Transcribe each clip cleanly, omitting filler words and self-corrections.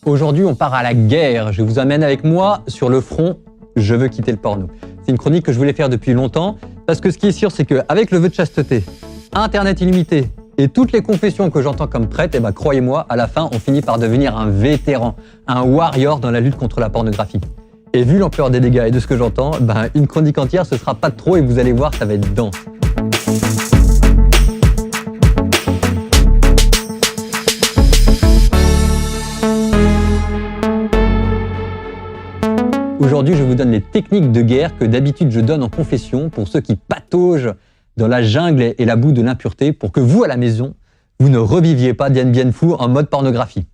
Aujourd'hui, on part à la guerre. Je vous amène avec moi sur le front « Je veux quitter le porno ». C'est une chronique que je voulais faire depuis longtemps parce que ce qui est sûr, c'est qu'avec le vœu de chasteté, Internet illimité et toutes les confessions que j'entends comme prêtres, croyez-moi, à la fin, on finit par devenir un vétéran, un warrior dans la lutte contre la pornographie. Et vu l'ampleur des dégâts et de ce que j'entends, une chronique entière, ce sera pas de trop et vous allez voir, ça va être dense. Aujourd'hui, je vous donne les techniques de guerre que d'habitude je donne en confession pour ceux qui pataugent dans la jungle et la boue de l'impureté pour que vous, à la maison, vous ne reviviez pas Dien Bien Phu en mode pornographie.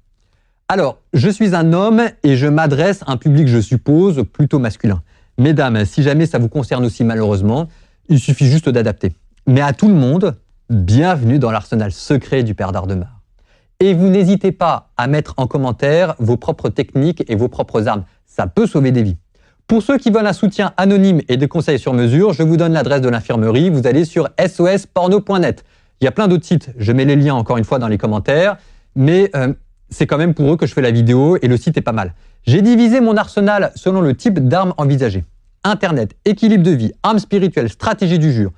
Alors, je suis un homme et je m'adresse à un public, je suppose, plutôt masculin. Mesdames, si jamais ça vous concerne aussi malheureusement, il suffit juste d'adapter. Mais à tout le monde, bienvenue dans l'arsenal secret du père d'Ardemar. Et vous n'hésitez pas à mettre en commentaire vos propres techniques et vos propres armes. Ça peut sauver des vies. Pour ceux qui veulent un soutien anonyme et des conseils sur mesure, je vous donne l'adresse de l'infirmerie. Vous allez sur sosporno.net. Il y a plein d'autres sites. Je mets les liens encore une fois dans les commentaires. Mais c'est quand même pour eux que je fais la vidéo et le site est pas mal. J'ai divisé mon arsenal selon le type d'armes envisagées. Internet, équilibre de vie, armes spirituelles, stratégie du jure.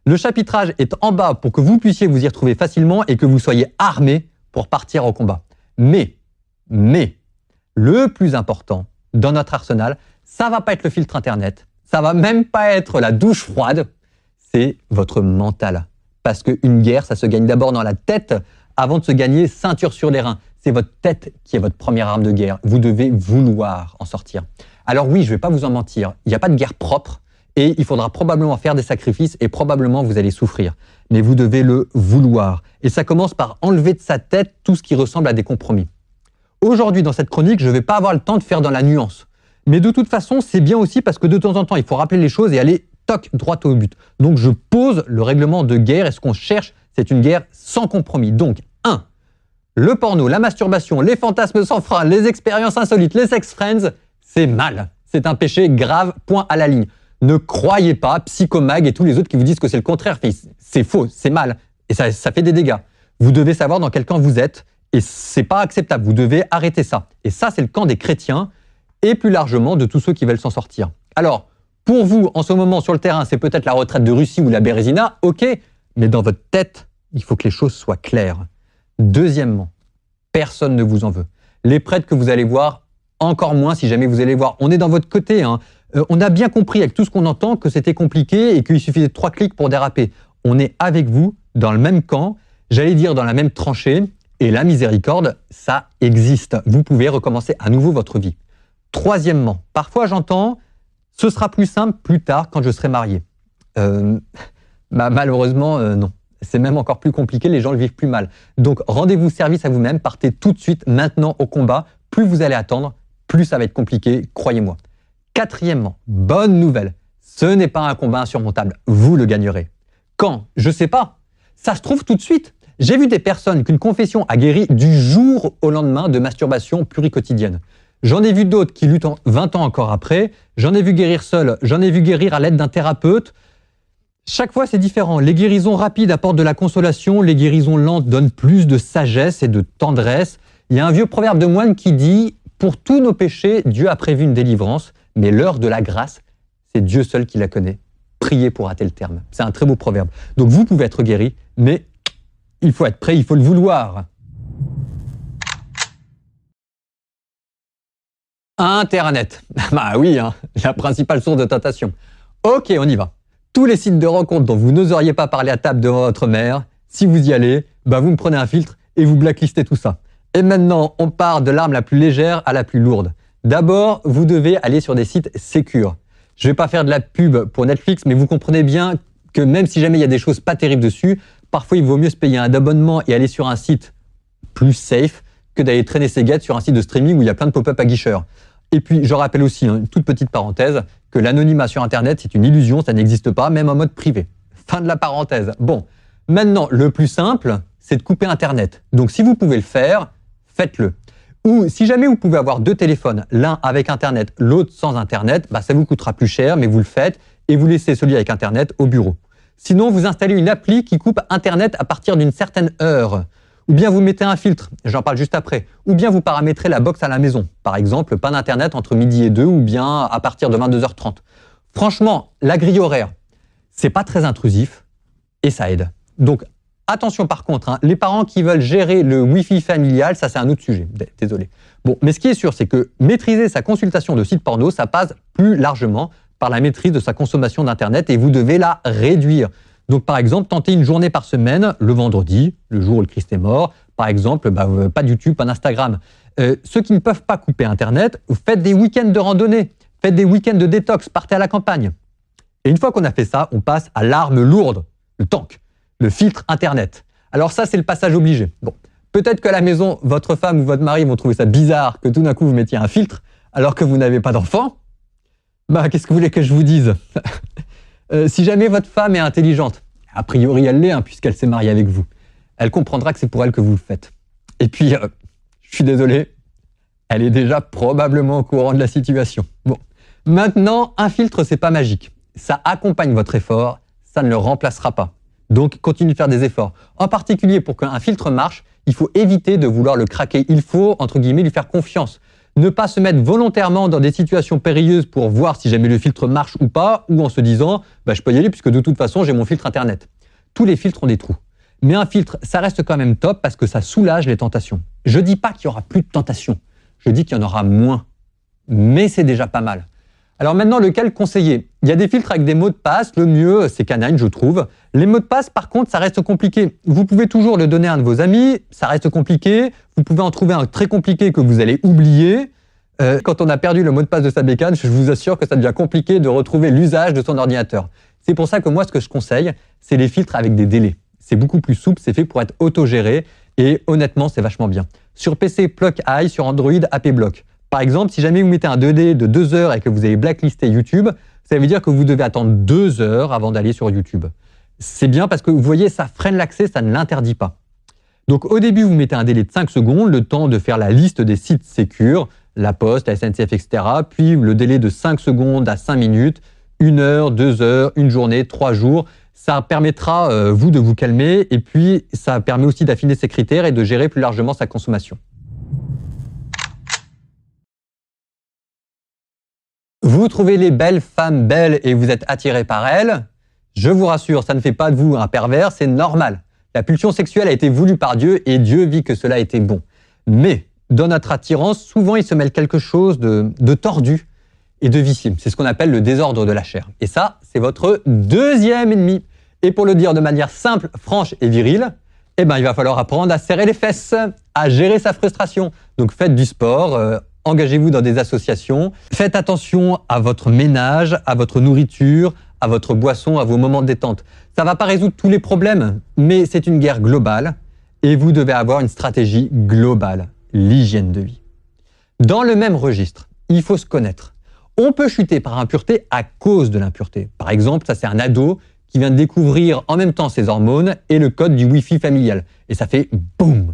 Le chapitrage est en bas pour que vous puissiez vous y retrouver facilement et que vous soyez armés pour partir au combat. Mais, le plus important dans notre arsenal, ça va pas être le filtre Internet, ça va même pas être la douche froide, c'est votre mental. Parce qu'une guerre, ça se gagne d'abord dans la tête avant de se gagner ceinture sur les reins. C'est votre tête qui est votre première arme de guerre. Vous devez vouloir en sortir. Alors oui, je vais pas vous en mentir, il n'y a pas de guerre propre et il faudra probablement faire des sacrifices et probablement vous allez souffrir. Mais vous devez le vouloir. Et ça commence par enlever de sa tête tout ce qui ressemble à des compromis. Aujourd'hui, dans cette chronique, je ne vais pas avoir le temps de faire dans la nuance. Mais de toute façon, c'est bien aussi parce que de temps en temps, il faut rappeler les choses et aller toc, droit au but. Donc, je pose le règlement de guerre et ce qu'on cherche, c'est une guerre sans compromis. Donc, 1. Le porno, la masturbation, les fantasmes sans frein, les expériences insolites, les sex friends, c'est mal. C'est un péché grave, point à la ligne. Ne croyez pas Psychomag et tous les autres qui vous disent que c'est le contraire. C'est faux, c'est mal et ça fait des dégâts. Vous devez savoir dans quel camp vous êtes. Et c'est pas acceptable, vous devez arrêter ça. Et ça, c'est le camp des chrétiens et plus largement de tous ceux qui veulent s'en sortir. Alors, pour vous, en ce moment, sur le terrain, c'est peut-être la retraite de Russie ou la Bérésina, ok, mais dans votre tête, il faut que les choses soient claires. Deuxièmement, personne ne vous en veut. Les prêtres que vous allez voir, encore moins si jamais vous allez voir. On est dans votre côté, hein. On a bien compris avec tout ce qu'on entend que c'était compliqué et qu'il suffisait de 3 clics pour déraper. On est avec vous, dans le même camp, j'allais dire dans la même tranchée. Et la miséricorde, ça existe. Vous pouvez recommencer à nouveau votre vie. Troisièmement, parfois j'entends « ce sera plus simple plus tard quand je serai marié ». Malheureusement, non. C'est même encore plus compliqué, les gens le vivent plus mal. Donc rendez-vous service à vous-même, partez tout de suite, maintenant au combat. Plus vous allez attendre, plus ça va être compliqué, croyez-moi. Quatrièmement, bonne nouvelle, ce n'est pas un combat insurmontable, vous le gagnerez. Quand? Je sais pas. Ça se trouve tout de suite. J'ai vu des personnes qu'une confession a guéri du jour au lendemain de masturbation pluriquotidienne. J'en ai vu d'autres qui luttent 20 ans encore après. J'en ai vu guérir seul. J'en ai vu guérir à l'aide d'un thérapeute. Chaque fois, c'est différent. Les guérisons rapides apportent de la consolation. Les guérisons lentes donnent plus de sagesse et de tendresse. Il y a un vieux proverbe de moine qui dit « Pour tous nos péchés, Dieu a prévu une délivrance. Mais l'heure de la grâce, c'est Dieu seul qui la connaît. Priez pour hâter le terme. » C'est un très beau proverbe. Donc vous pouvez être guéri, mais il faut être prêt, il faut le vouloir. Internet. Bah oui, hein, la principale source de tentation. Ok, on y va. Tous les sites de rencontres dont vous n'oseriez pas parler à table devant votre mère, si vous y allez, vous me prenez un filtre et vous blacklistez tout ça. Et maintenant, on part de l'arme la plus légère à la plus lourde. D'abord, vous devez aller sur des sites sécures. Je ne vais pas faire de la pub pour Netflix, mais vous comprenez bien que même si jamais il y a des choses pas terribles dessus, parfois, il vaut mieux se payer un abonnement et aller sur un site plus safe que d'aller traîner ses guettes sur un site de streaming où il y a plein de pop-up à guicheurs. Et puis, je rappelle aussi, une toute petite parenthèse, que l'anonymat sur Internet, c'est une illusion, ça n'existe pas, même en mode privé. Fin de la parenthèse. Bon, maintenant, le plus simple, c'est de couper Internet. Donc, si vous pouvez le faire, faites-le. Ou si jamais vous pouvez avoir 2 téléphones, l'un avec Internet, l'autre sans Internet, ça vous coûtera plus cher, mais vous le faites et vous laissez celui avec Internet au bureau. Sinon, vous installez une appli qui coupe Internet à partir d'une certaine heure. Ou bien vous mettez un filtre, j'en parle juste après. Ou bien vous paramétrez la box à la maison. Par exemple, pas d'internet entre midi et 2 ou bien à partir de 22h30. Franchement, la grille horaire, c'est pas très intrusif et ça aide. Donc attention par contre, hein, les parents qui veulent gérer le Wi-Fi familial, ça c'est un autre sujet. Désolé. Bon, mais ce qui est sûr, c'est que maîtriser sa consultation de sites porno, ça passe plus largement par la maîtrise de sa consommation d'internet et vous devez la réduire. Donc par exemple, tentez une journée par semaine, le vendredi, le jour où le Christ est mort. Par exemple, pas de YouTube, pas d'Instagram. Ceux qui ne peuvent pas couper internet, faites des week-ends de randonnée, faites des week-ends de détox, partez à la campagne. Et une fois qu'on a fait ça, on passe à l'arme lourde, le tank, le filtre internet. Alors ça, c'est le passage obligé. Bon, peut-être qu'à la maison, votre femme ou votre mari vont trouver ça bizarre que tout d'un coup vous mettiez un filtre alors que vous n'avez pas d'enfant. Qu'est-ce que vous voulez que je vous dise? Si jamais votre femme est intelligente, a priori elle l'est puisqu'elle s'est mariée avec vous, elle comprendra que c'est pour elle que vous le faites. Et puis, je suis désolé, elle est déjà probablement au courant de la situation. Bon, maintenant, un filtre, c'est pas magique. Ça accompagne votre effort, ça ne le remplacera pas. Donc, continuez de faire des efforts. En particulier, pour qu'un filtre marche, il faut éviter de vouloir le craquer. Il faut, entre guillemets, lui faire confiance. Ne pas se mettre volontairement dans des situations périlleuses pour voir si jamais le filtre marche ou pas, ou en se disant je peux y aller puisque de toute façon j'ai mon filtre internet. Tous les filtres ont des trous. Mais un filtre, ça reste quand même top parce que ça soulage les tentations. Je dis pas qu'il y aura plus de tentations, je dis qu'il y en aura moins. Mais c'est déjà pas mal. Alors maintenant, lequel conseiller? Il y a des filtres avec des mots de passe, le mieux c'est Canine, je trouve. Les mots de passe, par contre, ça reste compliqué. Vous pouvez toujours le donner à un de vos amis, ça reste compliqué. Vous pouvez en trouver un très compliqué que vous allez oublier. Quand on a perdu le mot de passe de sa bécane, je vous assure que ça devient compliqué de retrouver l'usage de son ordinateur. C'est pour ça que moi, ce que je conseille, c'est les filtres avec des délais. C'est beaucoup plus souple, c'est fait pour être autogéré et honnêtement, c'est vachement bien. Sur PC, PluckEye, sur Android, AppBlock. Par exemple, si jamais vous mettez un 2D de 2 heures et que vous avez blacklisté YouTube, ça veut dire que vous devez attendre 2 heures avant d'aller sur YouTube. C'est bien parce que vous voyez, ça freine l'accès, ça ne l'interdit pas. Donc au début, vous mettez un délai de 5 secondes, le temps de faire la liste des sites sécures, la Poste, la SNCF, etc. Puis le délai de 5 secondes à 5 minutes, 1 heure, 2 heures, une journée, 3 jours. Ça permettra, vous, de vous calmer et puis ça permet aussi d'affiner ses critères et de gérer plus largement sa consommation. Vous trouvez les belles femmes belles et vous êtes attiré par elles. Je vous rassure, ça ne fait pas de vous un pervers, c'est normal. La pulsion sexuelle a été voulue par Dieu et Dieu vit que cela était bon. Mais dans notre attirance, souvent il se mêle quelque chose de tordu et de vicié. C'est ce qu'on appelle le désordre de la chair. Et ça, c'est votre deuxième ennemi. Et pour le dire de manière simple, franche et virile, il va falloir apprendre à serrer les fesses, à gérer sa frustration. Donc faites du sport, engagez-vous dans des associations, faites attention à votre ménage, à votre nourriture, à votre boisson, à vos moments de détente. Ça ne va pas résoudre tous les problèmes, mais c'est une guerre globale et vous devez avoir une stratégie globale, l'hygiène de vie. Dans le même registre, il faut se connaître. On peut chuter par impureté à cause de l'impureté. Par exemple, ça c'est un ado qui vient de découvrir en même temps ses hormones et le code du Wi-Fi familial. Et ça fait boum.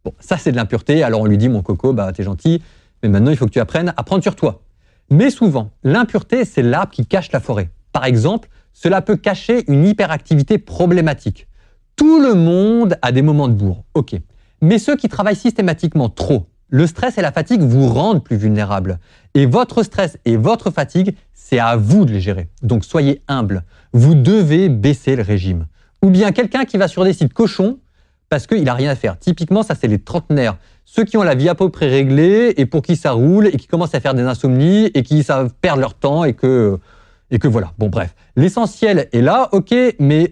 Bon, ça c'est de l'impureté, alors on lui dit mon coco, t'es gentil, mais maintenant il faut que tu apprennes à prendre sur toi. Mais souvent, l'impureté c'est l'arbre qui cache la forêt. Par exemple, cela peut cacher une hyperactivité problématique. Tout le monde a des moments de bourre, ok. Mais ceux qui travaillent systématiquement trop, le stress et la fatigue vous rendent plus vulnérables. Et votre stress et votre fatigue, c'est à vous de les gérer. Donc soyez humble. Vous devez baisser le régime. Ou bien quelqu'un qui va sur des sites cochons parce qu'il n'a rien à faire. Typiquement, ça c'est les trentenaires. Ceux qui ont la vie à peu près réglée et pour qui ça roule et qui commencent à faire des insomnies et qui savent perdre leur temps et que voilà. Bon bref, l'essentiel est là, ok, mais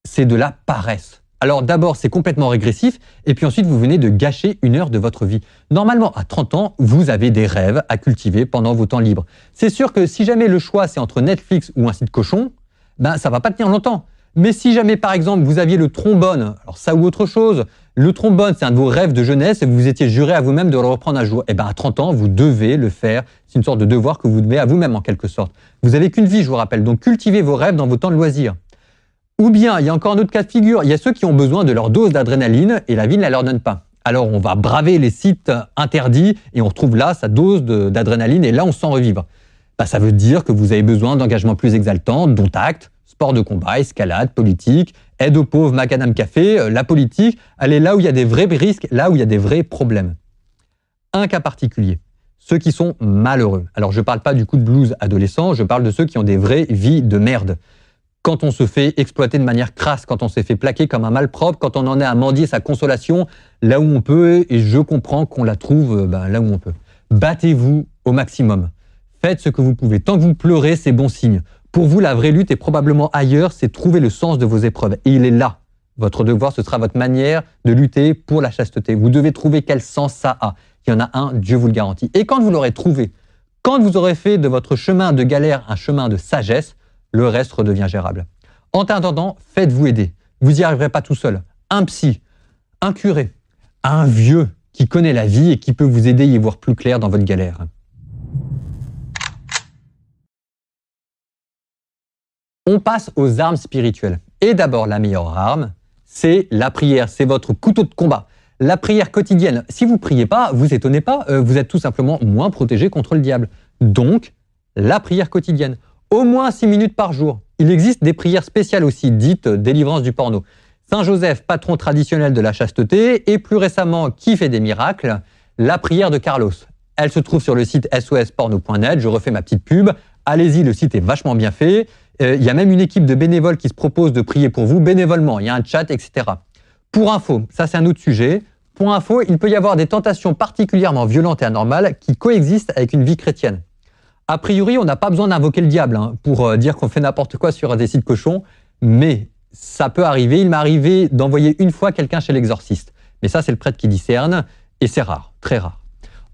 c'est de la paresse. Alors d'abord, c'est complètement régressif et puis ensuite, vous venez de gâcher 1 heure de votre vie. Normalement, à 30 ans, vous avez des rêves à cultiver pendant vos temps libres. C'est sûr que si jamais le choix, c'est entre Netflix ou un site cochon, ça va pas tenir longtemps. Mais si jamais, par exemple, vous aviez le trombone, alors ça ou autre chose, le trombone, c'est un de vos rêves de jeunesse et vous vous étiez juré à vous-même de le reprendre un jour, à 30 ans, vous devez le faire. C'est une sorte de devoir que vous devez à vous-même en quelque sorte. Vous n'avez qu'une vie, je vous rappelle, donc cultivez vos rêves dans vos temps de loisirs. Ou bien, il y a encore un autre cas de figure, il y a ceux qui ont besoin de leur dose d'adrénaline et la vie ne la leur donne pas. Alors on va braver les sites interdits et on retrouve là sa dose d'adrénaline et là on se sent revivre. Ça veut dire que vous avez besoin d'engagements plus exaltants, dont acte, sport de combat, escalade, politique, aide aux pauvres, macadam café, la politique, elle est là où il y a des vrais risques, là où il y a des vrais problèmes. Un cas particulier, ceux qui sont malheureux. Alors je ne parle pas du coup de blues adolescent, je parle de ceux qui ont des vraies vies de merde. Quand on se fait exploiter de manière crasse, quand on s'est fait plaquer comme un malpropre, quand on en est à mendier sa consolation là où on peut, et je comprends qu'on la trouve là où on peut. Battez-vous au maximum. Faites ce que vous pouvez. Tant que vous pleurez, c'est bon signe. Pour vous, la vraie lutte est probablement ailleurs, c'est trouver le sens de vos épreuves. Et il est là. Votre devoir, ce sera votre manière de lutter pour la chasteté. Vous devez trouver quel sens ça a. Il y en a un, Dieu vous le garantit. Et quand vous l'aurez trouvé, quand vous aurez fait de votre chemin de galère un chemin de sagesse, le reste redevient gérable. En attendant, faites-vous aider. Vous n'y arriverez pas tout seul. Un psy, un curé, un vieux qui connaît la vie et qui peut vous aider à y voir plus clair dans votre galère. On passe aux armes spirituelles. Et d'abord, la meilleure arme, c'est la prière. C'est votre couteau de combat. La prière quotidienne. Si vous ne priez pas, vous étonnez pas, vous êtes tout simplement moins protégé contre le diable. Donc, la prière quotidienne. Au moins 6 minutes par jour. Il existe des prières spéciales aussi, dites délivrance du porno. Saint Joseph, patron traditionnel de la chasteté, et plus récemment, qui fait des miracles, la prière de Carlos. Elle se trouve sur le site sosporno.net, je refais ma petite pub. Allez-y, le site est vachement bien fait. Il y a même une équipe de bénévoles qui se propose de prier pour vous bénévolement. Il y a un chat, etc. Pour info, ça c'est un autre sujet. Pour info, il peut y avoir des tentations particulièrement violentes et anormales qui coexistent avec une vie chrétienne. A priori, on n'a pas besoin d'invoquer le diable pour dire qu'on fait n'importe quoi sur des sites cochons, mais ça peut arriver. Il m'est arrivé d'envoyer une fois quelqu'un chez l'exorciste. Mais ça, c'est le prêtre qui discerne, et c'est rare, très rare.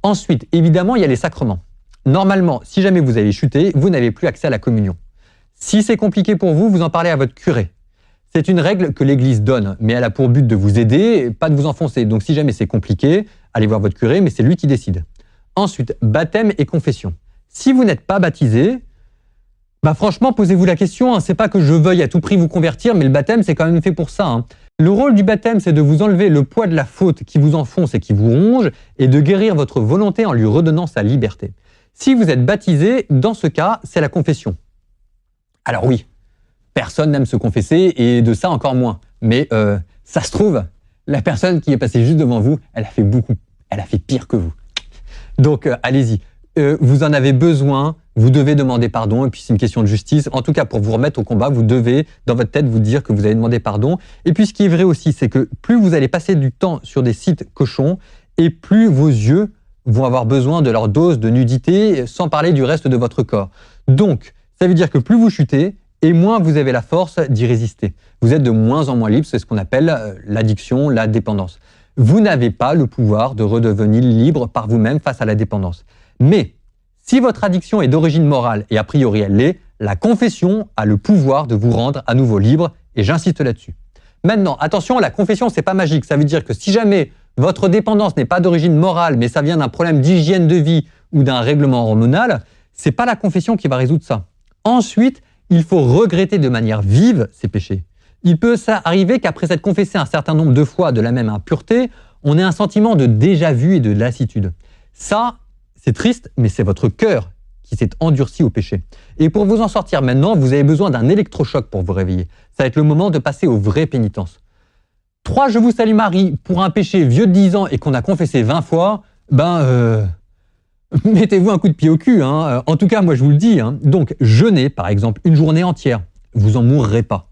Ensuite, évidemment, il y a les sacrements. Normalement, si jamais vous avez chuté, vous n'avez plus accès à la communion. Si c'est compliqué pour vous, vous en parlez à votre curé. C'est une règle que l'Église donne, mais elle a pour but de vous aider, pas de vous enfoncer. Donc si jamais c'est compliqué, allez voir votre curé, mais c'est lui qui décide. Ensuite, baptême et confession. Si vous n'êtes pas baptisé, franchement, posez-vous la question. C'est pas que je veuille à tout prix vous convertir, mais le baptême, c'est quand même fait pour ça. Le rôle du baptême, c'est de vous enlever le poids de la faute qui vous enfonce et qui vous ronge, et de guérir votre volonté en lui redonnant sa liberté. Si vous êtes baptisé, dans ce cas, c'est la confession. Alors oui, personne n'aime se confesser, et de ça encore moins. Mais ça se trouve, la personne qui est passée juste devant vous, elle a fait pire que vous. Donc allez-y. Vous en avez besoin, vous devez demander pardon, et puis c'est une question de justice. En tout cas, pour vous remettre au combat, vous devez, dans votre tête, vous dire que vous avez demandé pardon. Et puis ce qui est vrai aussi, c'est que plus vous allez passer du temps sur des sites cochons, et plus vos yeux vont avoir besoin de leur dose de nudité, sans parler du reste de votre corps. Donc, ça veut dire que plus vous chutez, et moins vous avez la force d'y résister. Vous êtes de moins en moins libre, c'est ce qu'on appelle l'addiction, la dépendance. Vous n'avez pas le pouvoir de redevenir libre par vous-même face à la dépendance. Mais si votre addiction est d'origine morale, et a priori elle l'est, la confession a le pouvoir de vous rendre à nouveau libre, et j'insiste là-dessus. Maintenant, attention, la confession, c'est pas magique. Ça veut dire que si jamais votre dépendance n'est pas d'origine morale, mais ça vient d'un problème d'hygiène de vie ou d'un règlement hormonal, c'est pas la confession qui va résoudre ça. Ensuite, il faut regretter de manière vive ces péchés. Il peut arriver qu'après s'être confessé un certain nombre de fois de la même impureté, on ait un sentiment de déjà-vu et de lassitude. Ça, c'est triste, mais c'est votre cœur qui s'est endurci au péché. Et pour vous en sortir maintenant, vous avez besoin d'un électrochoc pour vous réveiller. Ça va être le moment de passer aux vraies pénitences. 3 Je vous salue Marie pour un péché vieux de 10 ans et qu'on a confessé 20 fois, mettez-vous un coup de pied au cul. En tout cas, moi je vous le dis. Donc, jeûner, par exemple, une journée entière, vous en mourrez pas.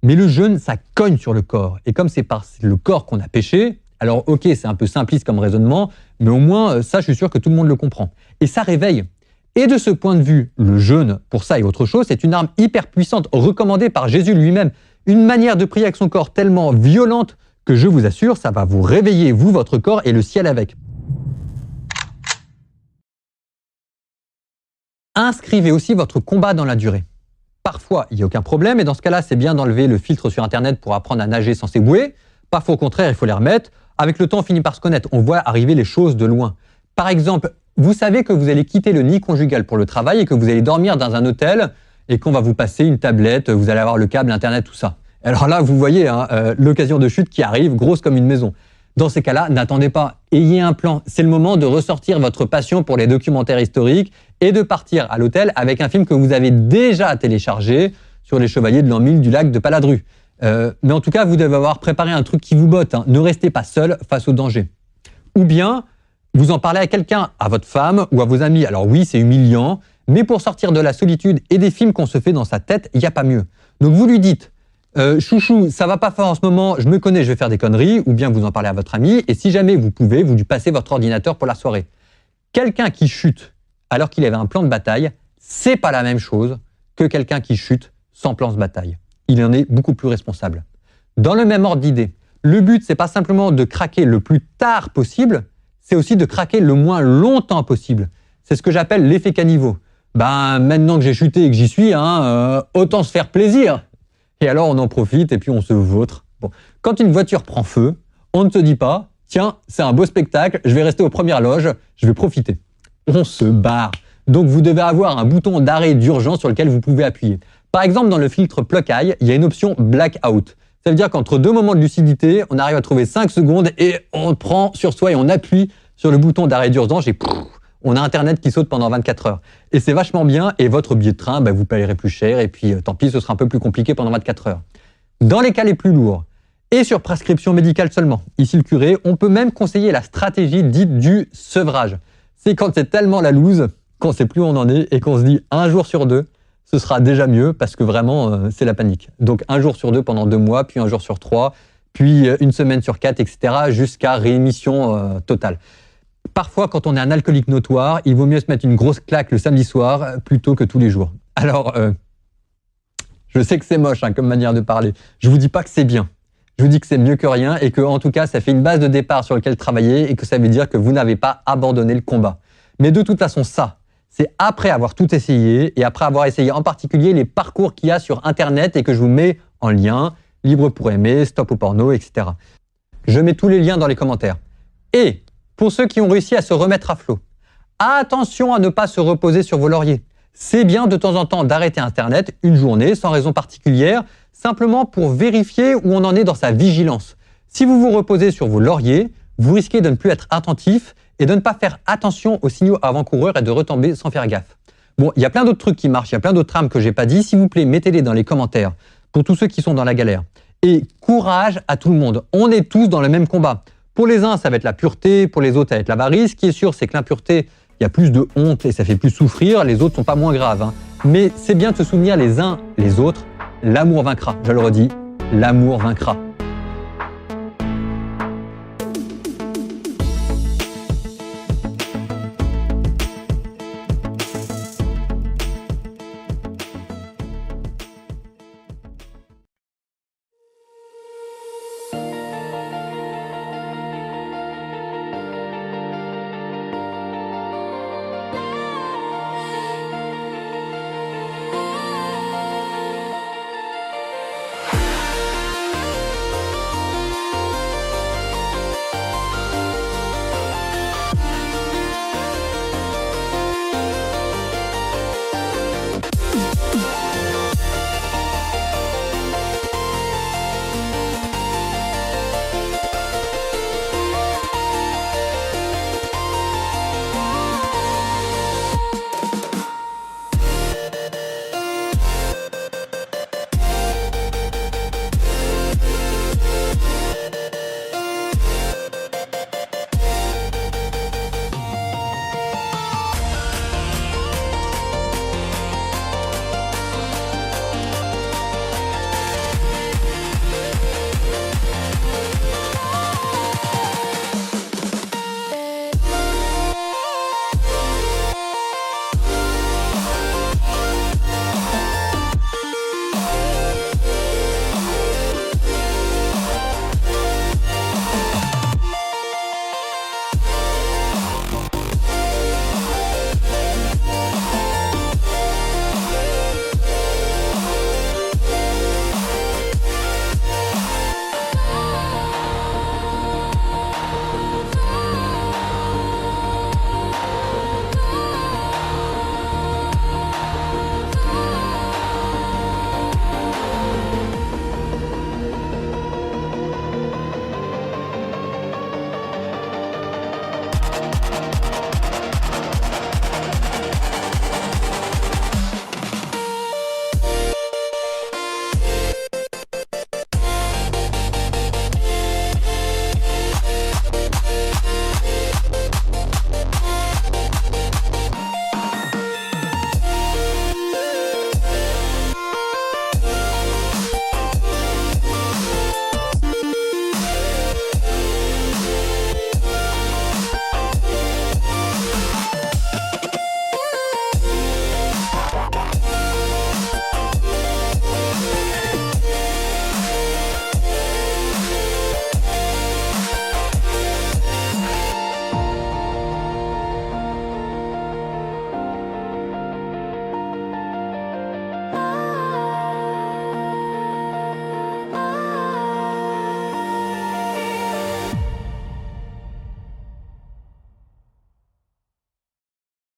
Mais le jeûne, ça cogne sur le corps. Et comme c'est par le corps qu'on a péché, alors ok, c'est un peu simpliste comme raisonnement, mais au moins, ça, je suis sûr que tout le monde le comprend. Et ça réveille. Et de ce point de vue, le jeûne, pour ça et autre chose, c'est une arme hyper puissante, recommandée par Jésus lui-même. Une manière de prier avec son corps tellement violente que je vous assure, ça va vous réveiller, vous, votre corps et le ciel avec. Inscrivez aussi votre combat dans la durée. Parfois, il n'y a aucun problème, et dans ce cas-là, c'est bien d'enlever le filtre sur Internet pour apprendre à nager sans s'ébouer. Parfois, au contraire, il faut les remettre. Avec le temps, on finit par se connaître. On voit arriver les choses de loin. Par exemple, vous savez que vous allez quitter le nid conjugal pour le travail et que vous allez dormir dans un hôtel et qu'on va vous passer une tablette, vous allez avoir le câble, Internet, tout ça. Alors là, vous voyez l'occasion de chute qui arrive, grosse comme une maison. Dans ces cas-là, n'attendez pas, ayez un plan. C'est le moment de ressortir votre passion pour les documentaires historiques et de partir à l'hôtel avec un film que vous avez déjà téléchargé sur les chevaliers de l'an 1000 du lac de Paladru. Mais en tout cas, vous devez avoir préparé un truc qui vous botte. Hein. Ne restez pas seul face au danger. Ou bien, vous en parlez à quelqu'un, à votre femme ou à vos amis. Alors oui, c'est humiliant, mais pour sortir de la solitude et des films qu'on se fait dans sa tête, il n'y a pas mieux. Donc vous lui dites, chouchou, ça va pas fort en ce moment, je me connais, je vais faire des conneries, ou bien vous en parlez à votre ami, et si jamais vous pouvez, vous lui passez votre ordinateur pour la soirée. Quelqu'un qui chute alors qu'il avait un plan de bataille, c'est pas la même chose que quelqu'un qui chute sans plan de bataille. Il en est beaucoup plus responsable. Dans le même ordre d'idée, le but, c'est pas simplement de craquer le plus tard possible, c'est aussi de craquer le moins longtemps possible. C'est ce que j'appelle l'effet caniveau. Maintenant que j'ai chuté et que j'y suis, autant se faire plaisir. Et alors, on en profite et puis on se vautre. Bon. Quand une voiture prend feu, on ne se dit pas, tiens, c'est un beau spectacle, je vais rester aux premières loges, je vais profiter. On se barre. Donc, vous devez avoir un bouton d'arrêt d'urgence sur lequel vous pouvez appuyer. Par exemple, dans le filtre Pluck-Eye, il y a une option Blackout. Ça veut dire qu'entre deux moments de lucidité, on arrive à trouver 5 secondes et on prend sur soi et on appuie sur le bouton d'arrêt d'urgence et on a Internet qui saute pendant 24 heures. Et c'est vachement bien et votre billet de train, vous payerez plus cher et puis tant pis, ce sera un peu plus compliqué pendant 24 heures. Dans les cas les plus lourds et sur prescription médicale seulement, ici le curé, on peut même conseiller la stratégie dite du sevrage. C'est quand c'est tellement la loose qu'on sait plus où on en est et qu'on se dit un jour sur deux, ce sera déjà mieux parce que vraiment, c'est la panique. Donc, un jour sur 2 pendant 2 mois, puis un jour sur 3, puis une semaine sur 4, etc., jusqu'à rémission totale. Parfois, quand on est un alcoolique notoire, il vaut mieux se mettre une grosse claque le samedi soir plutôt que tous les jours. Alors, je sais que c'est moche comme manière de parler. Je vous dis pas que c'est bien. Je vous dis que c'est mieux que rien et que, en tout cas, ça fait une base de départ sur laquelle travailler et que ça veut dire que vous n'avez pas abandonné le combat. Mais de toute façon, ça, c'est après avoir tout essayé et après avoir essayé en particulier les parcours qu'il y a sur Internet et que je vous mets en lien, Libre pour aimer, Stop au porno, etc. Je mets tous les liens dans les commentaires. Et pour ceux qui ont réussi à se remettre à flot, attention à ne pas se reposer sur vos lauriers. C'est bien de temps en temps d'arrêter Internet une journée sans raison particulière, simplement pour vérifier où on en est dans sa vigilance. Si vous vous reposez sur vos lauriers, vous risquez de ne plus être attentif et de ne pas faire attention aux signaux avant-coureurs et de retomber sans faire gaffe. Bon, il y a plein d'autres trucs qui marchent, il y a plein d'autres trames que j'ai pas dit. S'il vous plaît, mettez-les dans les commentaires pour tous ceux qui sont dans la galère. Et courage à tout le monde. On est tous dans le même combat. Pour les uns, ça va être la pureté, pour les autres, ça va être l'avarice. Ce qui est sûr, c'est que l'impureté, il y a plus de honte et ça fait plus souffrir. Les autres sont pas moins graves. Mais c'est bien de se souvenir les uns les autres. L'amour vaincra. Je le redis, l'amour vaincra.